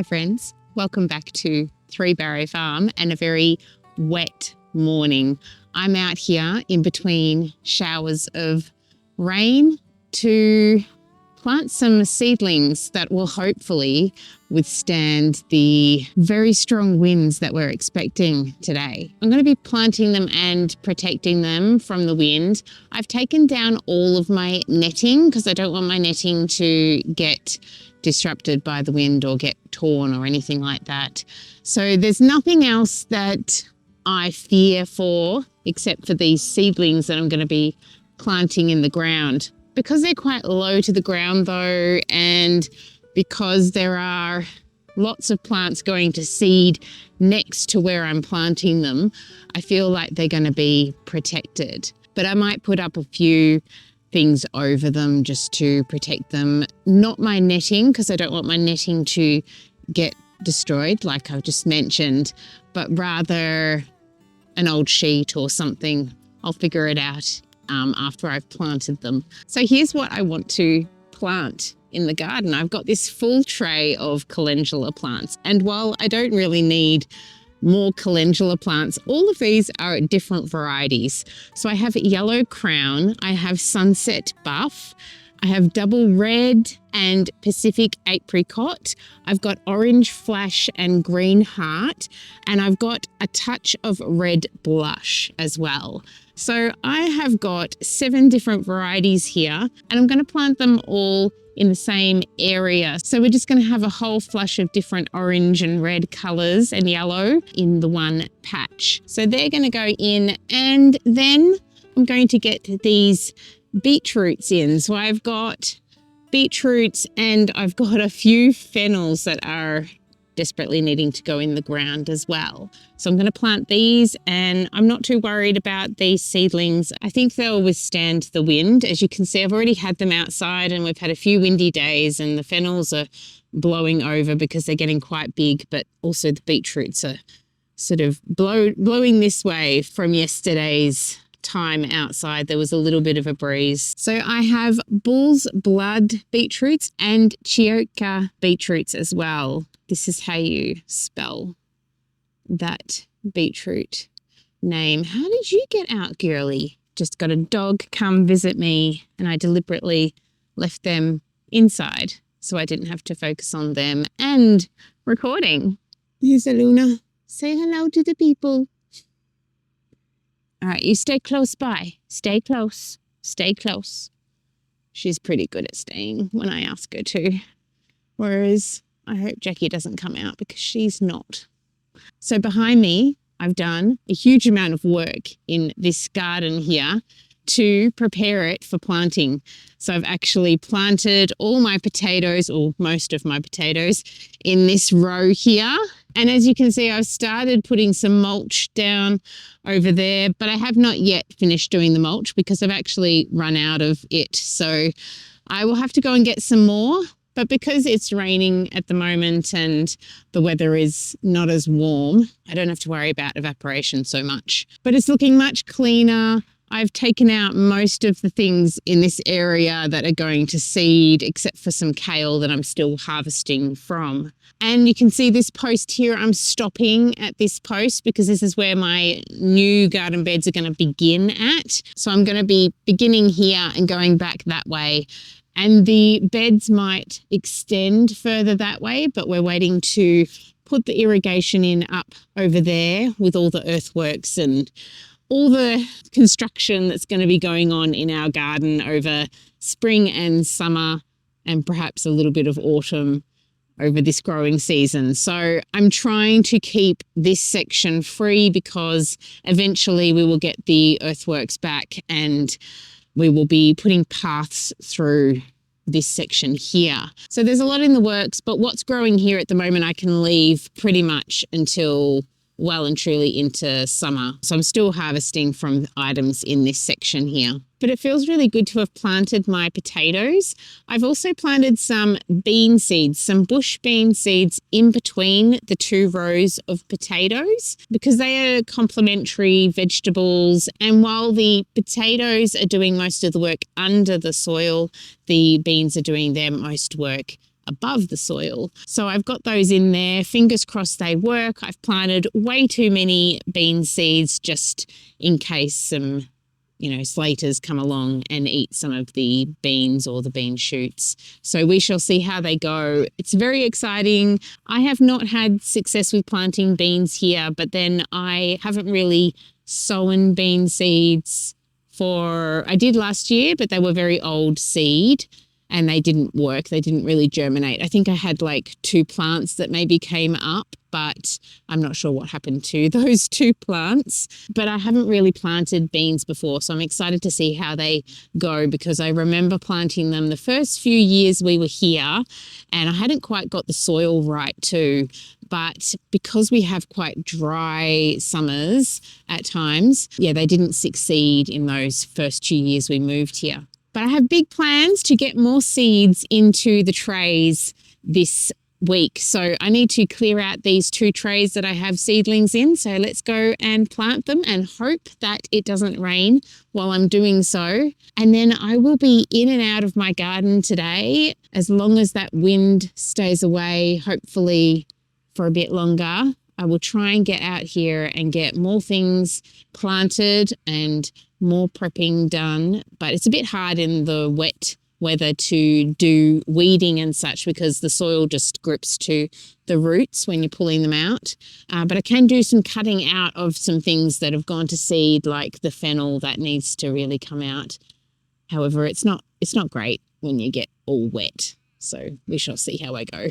friends, welcome back to Three Barrow Farm and a very wet morning. I'm out here in between showers of rain to plant some seedlings that will hopefully withstand the very strong winds that we're expecting today. I'm going to be planting them and protecting them from the wind. I've taken down all of my netting because I don't want my netting to get disrupted by the wind or get torn or anything like that. So there's nothing else that I fear for except for these seedlings that I'm going to be planting in the ground. Because they're quite low to the ground though, and because there are lots of plants going to seed next to where I'm planting them, I feel like they're going to be protected. But I might put up a few things over them just to protect them. Not my netting, because I don't want my netting to get destroyed like I've just mentioned, but rather an old sheet or something. I'll figure it out after I've planted them. So here's what I want to plant in the garden. I've got this full tray of calendula plants, and while I don't really need more calendula plants, all of these are different varieties. So I have yellow crown, I have sunset buff, I have double red and Pacific apricot. I've got orange flash and green heart, and I've got a touch of red blush as well. So I have got 7 different varieties here, and I'm going to plant them all in the same area. So we're just going to have a whole flush of different orange and red colors and yellow in the one patch. So they're going to go in, and then I'm going to get these beetroots in. So I've got beetroots and I've got a few fennels that are desperately needing to go in the ground as well. So I'm going to plant these, and I'm not too worried about these seedlings. I think they'll withstand the wind. As you can see, I've already had them outside and we've had a few windy days, and the fennels are blowing over because they're getting quite big, but also the beetroots are sort of blowing this way from yesterday's time outside. There was a little bit of a breeze. So I have bull's blood beetroots and Chiocca beetroots as well. This is how you spell that beetroot name. How did you get out, girly? Just got a dog come visit me, and I deliberately left them inside so I didn't have to focus on them and recording. Here's Aluna. Say hello to the people. All right, you stay close by. Stay close. Stay close. She's pretty good at staying when I ask her to. Whereas I hope Jackie doesn't come out because she's not. So behind me, I've done a huge amount of work in this garden here to prepare it for planting. So I've actually planted all my potatoes, or most of my potatoes, in this row here. And as you can see, I've started putting some mulch down over there, but I have not yet finished doing the mulch because I've actually run out of it. So I will have to go and get some more. But because it's raining at the moment and the weather is not as warm, I don't have to worry about evaporation so much. But it's looking much cleaner. I've taken out most of the things in this area that are going to seed, except for some kale that I'm still harvesting from. And you can see this post here, I'm stopping at this post because this is where my new garden beds are going to begin at. So I'm going to be beginning here and going back that way. And the beds might extend further that way, but we're waiting to put the irrigation in up over there with all the earthworks and all the construction that's going to be going on in our garden over spring and summer, and perhaps a little bit of autumn over this growing season. So I'm trying to keep this section free because eventually we will get the earthworks back and we will be putting paths through this section here. So there's a lot in the works, but what's growing here at the moment I can leave pretty much until well and truly into summer. So I'm still harvesting from items in this section here. But it feels really good to have planted my potatoes. I've also planted some bean seeds, some bush bean seeds in between the 2 rows of potatoes because they are complementary vegetables. And while the potatoes are doing most of the work under the soil, the beans are doing their most work above the soil. So I've got those in there. Fingers crossed they work. I've planted way too many bean seeds just in case some, slaters come along and eat some of the beans or the bean shoots. So we shall see how they go. It's very exciting. I have not had success with planting beans here, but then I haven't really sown bean seeds I did last year, but they were very old seed and they didn't work. They didn't really germinate. I think I had like 2 plants that maybe came up, but I'm not sure what happened to those 2 plants. But I haven't really planted beans before, so I'm excited to see how they go because I remember planting them the first few years we were here and I hadn't quite got the soil right too. But because we have quite dry summers at times, they didn't succeed in those first 2 years we moved here. But I have big plans to get more seeds into the trays this week. So I need to clear out these 2 trays that I have seedlings in. So let's go and plant them and hope that it doesn't rain while I'm doing so. And then I will be in and out of my garden today as long as that wind stays away, hopefully for a bit longer. I will try and get out here and get more things planted and more prepping done. But it's a bit hard in the wet weather to do weeding and such because the soil just grips to the roots when you're pulling them out. But I can do some cutting out of some things that have gone to seed, like the fennel that needs to really come out. However, it's not great when you get all wet. So we shall see how I go.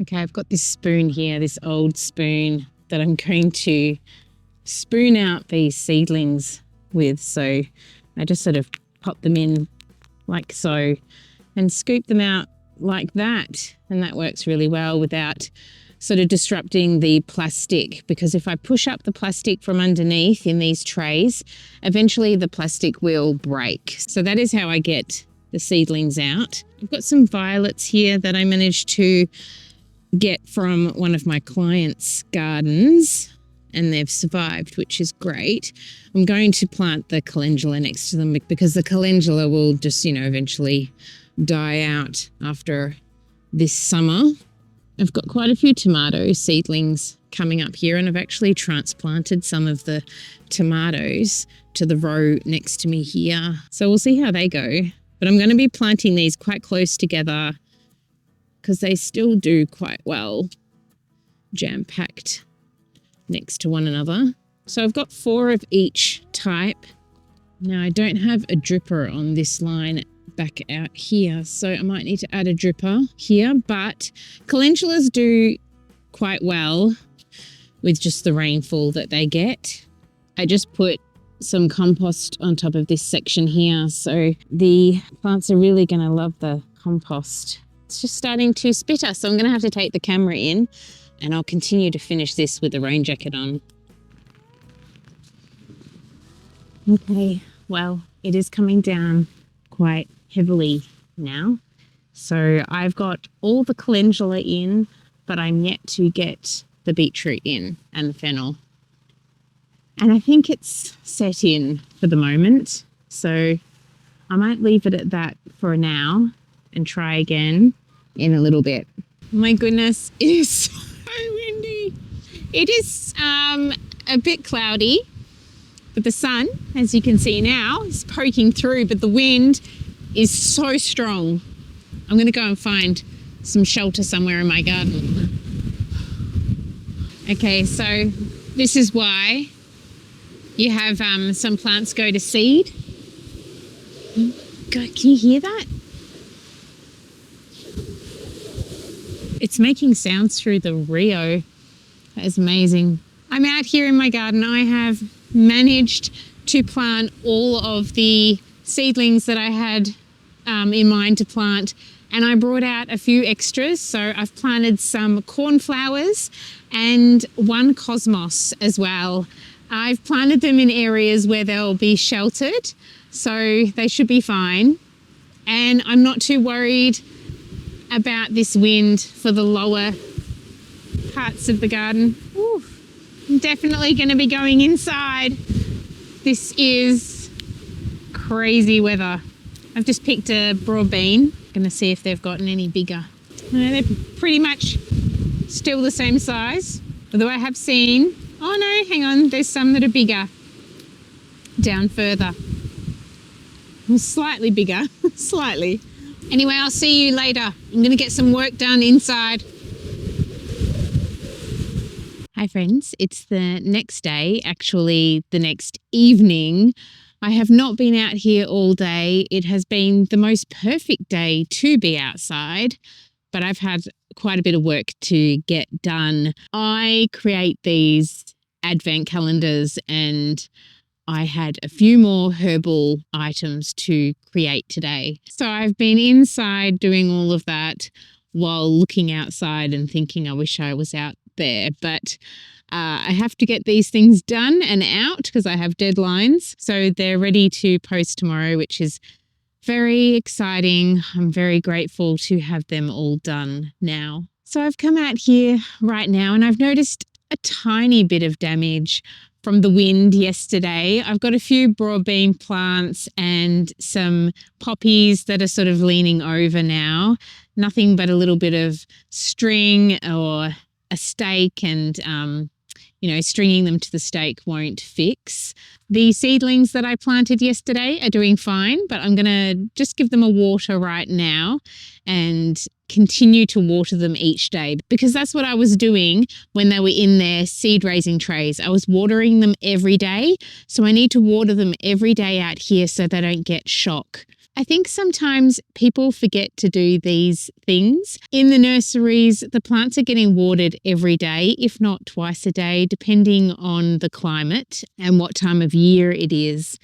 Okay, I've got this spoon here, this old spoon that I'm going to spoon out these seedlings with. So I just sort of pop them in like so and scoop them out like that. And that works really well without sort of disrupting the plastic, because if I push up the plastic from underneath in these trays, eventually the plastic will break. So that is how I get the seedlings out. I've got some violets here that I managed to get from one of my clients' gardens and they've survived, which is great. I'm going to plant the calendula next to them because the calendula will just, eventually die out after this summer. I've got quite a few tomato seedlings coming up here and I've actually transplanted some of the tomatoes to the row next to me here. So we'll see how they go. But I'm going to be planting these quite close together because they still do quite well, jam-packed next to one another. So I've got 4 of each type. Now I don't have a dripper on this line back out here, so I might need to add a dripper here, but calendulas do quite well with just the rainfall that they get. I just put some compost on top of this section here, so the plants are really going to love the compost. It's just starting to spitter, so I'm going to have to take the camera in and I'll continue to finish this with the rain jacket on. Okay, well, it is coming down quite heavily now. So I've got all the calendula in, but I'm yet to get the beetroot in and the fennel. And I think it's set in for the moment. So I might leave it at that for now and try again in a little bit. My goodness, it is so windy. It is a bit cloudy, but the sun, as you can see now, is poking through, but the wind is so strong. I'm going to go and find some shelter somewhere in my garden. Okay, so this is why you have some plants go to seed. God, can you hear that? It's making sounds through the Rio. That is amazing. I'm out here in my garden. I have managed to plant all of the seedlings that I had in mind to plant, and I brought out a few extras. So I've planted some cornflowers and one cosmos as well. I've planted them in areas where they'll be sheltered, so they should be fine. And I'm not too worried about this wind for the lower parts of the garden. Ooh, I'm definitely going to be going inside. This is crazy weather. I've just picked a broad bean. Going to see if they've gotten any bigger. No, they're pretty much still the same size. Although I have seen, oh no, hang on, there's some that are bigger down further. Slightly bigger, slightly. Anyway, I'll see you later. I'm going to get some work done inside. Hi friends, it's the next day, actually the next evening. I have not been out here all day. It has been the most perfect day to be outside, but I've had quite a bit of work to get done. I create these advent calendars and I had a few more herbal items to create today. So I've been inside doing all of that while looking outside and thinking I wish I was out there. But I have to get these things done and out because I have deadlines. So they're ready to post tomorrow, which is very exciting. I'm very grateful to have them all done now. So I've come out here right now and I've noticed a tiny bit of damage from the wind yesterday. I've got a few broadbean plants and some poppies that are sort of leaning over now. Nothing but a little bit of string or a stake and, stringing them to the stake won't fix. The seedlings that I planted yesterday are doing fine, but I'm going to just give them a water right now and continue to water them each day because that's what I was doing when they were in their seed raising trays. I was watering them every day. So I need to water them every day out here so they don't get shock. I think sometimes people forget to do these things. In the nurseries, the plants are getting watered every day, if not twice a day, depending on the climate and what time of year it is.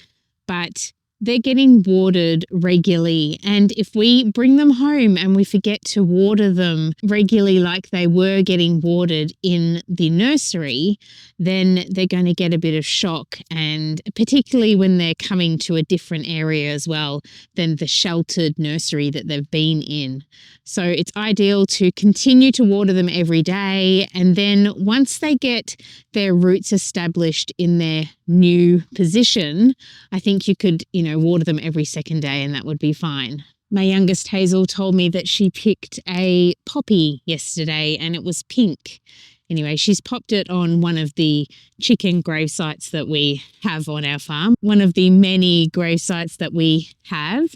But they're getting watered regularly. And if we bring them home and we forget to water them regularly like they were getting watered in the nursery, then they're going to get a bit of shock. And particularly when they're coming to a different area as well than the sheltered nursery that they've been in. So it's ideal to continue to water them every day. And then once they get their roots established in their new position, I think you could, water them every second day and that would be fine. My youngest Hazel told me that she picked a poppy yesterday and it was pink. Anyway, she's popped it on one of the chicken grave sites that we have on our farm, one of the many grave sites that we have.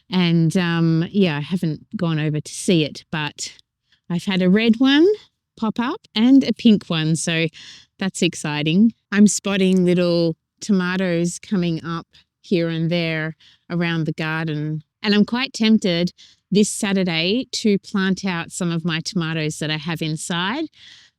And I haven't gone over to see it, but I've had a red one pop up and a pink one. So that's exciting. I'm spotting little tomatoes coming up here and there around the garden. And I'm quite tempted this Saturday to plant out some of my tomatoes that I have inside.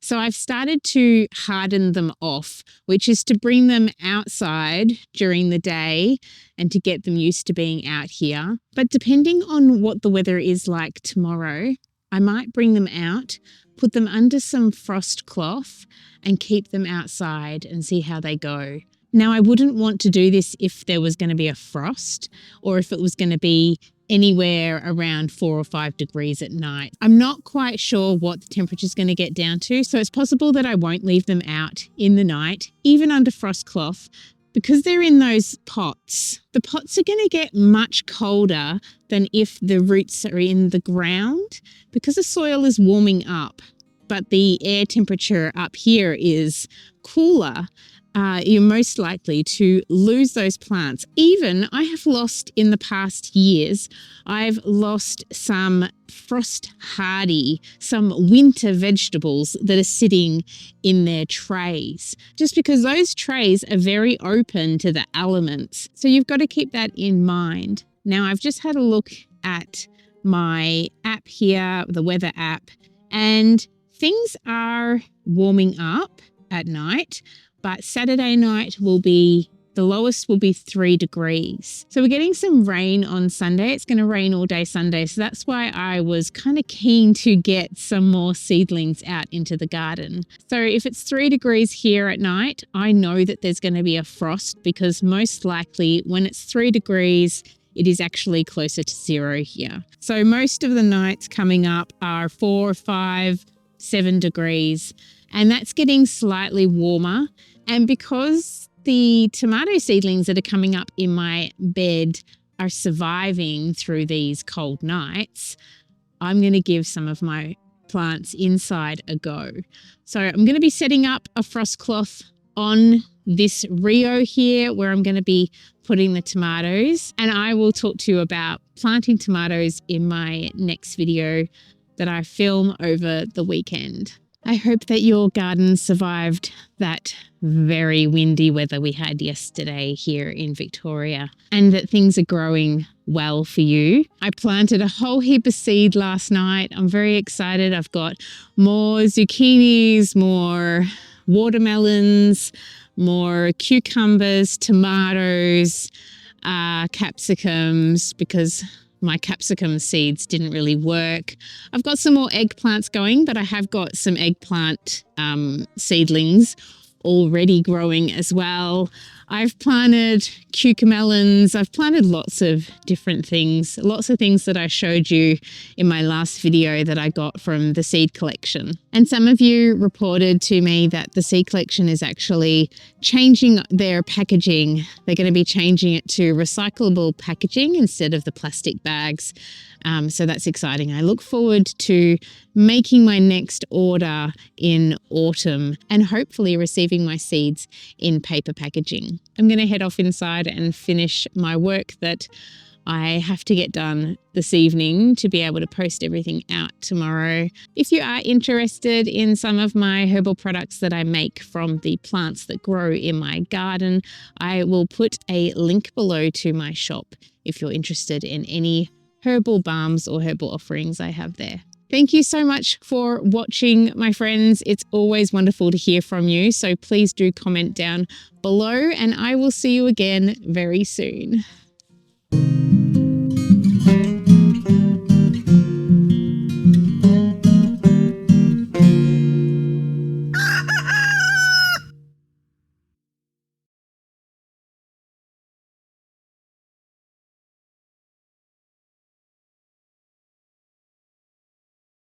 So I've started to harden them off, which is to bring them outside during the day and to get them used to being out here. But depending on what the weather is like tomorrow, I might bring them out, put them under some frost cloth and keep them outside and see how they go. Now, I wouldn't want to do this if there was going to be a frost or if it was going to be anywhere around 4 or 5 degrees at night. I'm not quite sure what the temperature is going to get down to, so it's possible that I won't leave them out in the night, even under frost cloth, because they're in those pots. The pots are going to get much colder than if the roots are in the ground because the soil is warming up, but the air temperature up here is cooler. You're most likely to lose those plants. Even I have lost in the past years, I've lost some frost hardy, some winter vegetables that are sitting in their trays, just because those trays are very open to the elements. So you've got to keep that in mind. Now, I've just had a look at my app here, the weather app, and things are warming up at night. But Saturday night will be The lowest will be 3 degrees. So we're getting some rain on Sunday. It's going to rain all day Sunday. So that's why I was kind of keen to get some more seedlings out into the garden. So if it's 3 degrees here at night, I know that there's going to be a frost, because most likely when it's 3 degrees, it is actually closer to 0 here. So most of the nights coming up are 4, 5, 7 degrees, and that's getting slightly warmer. And because the tomato seedlings that are coming up in my bed are surviving through these cold nights, I'm going to give some of my plants inside a go. So I'm going to be setting up a frost cloth on this Rio here where I'm going to be putting the tomatoes, and I will talk to you about planting tomatoes in my next video that I film over the weekend. I hope that your garden survived that very windy weather we had yesterday here in Victoria, and that things are growing well for you. I planted a whole heap of seed last night. I'm very excited. I've got more zucchinis, more watermelons, more cucumbers, tomatoes, capsicums, because my capsicum seeds didn't really work. I've got some more eggplants going, but I have got some eggplant seedlings already growing as well. I've planted cucamelons. I've planted lots of different things, lots of things that I showed you in my last video that I got from the seed collection. And some of you reported to me that the seed collection is actually changing their packaging. They're going to be changing it to recyclable packaging instead of the plastic bags. So that's exciting. I look forward to making my next order in autumn and hopefully receiving my seeds in paper packaging. I'm going to head off inside and finish my work that I have to get done this evening to be able to post everything out tomorrow. If you are interested in some of my herbal products that I make from the plants that grow in my garden, I will put a link below to my shop if you're interested in any herbal balms or herbal offerings I have there. Thank you so much for watching, my friends. It's always wonderful to hear from you. So please do comment down below, and I will see you again very soon.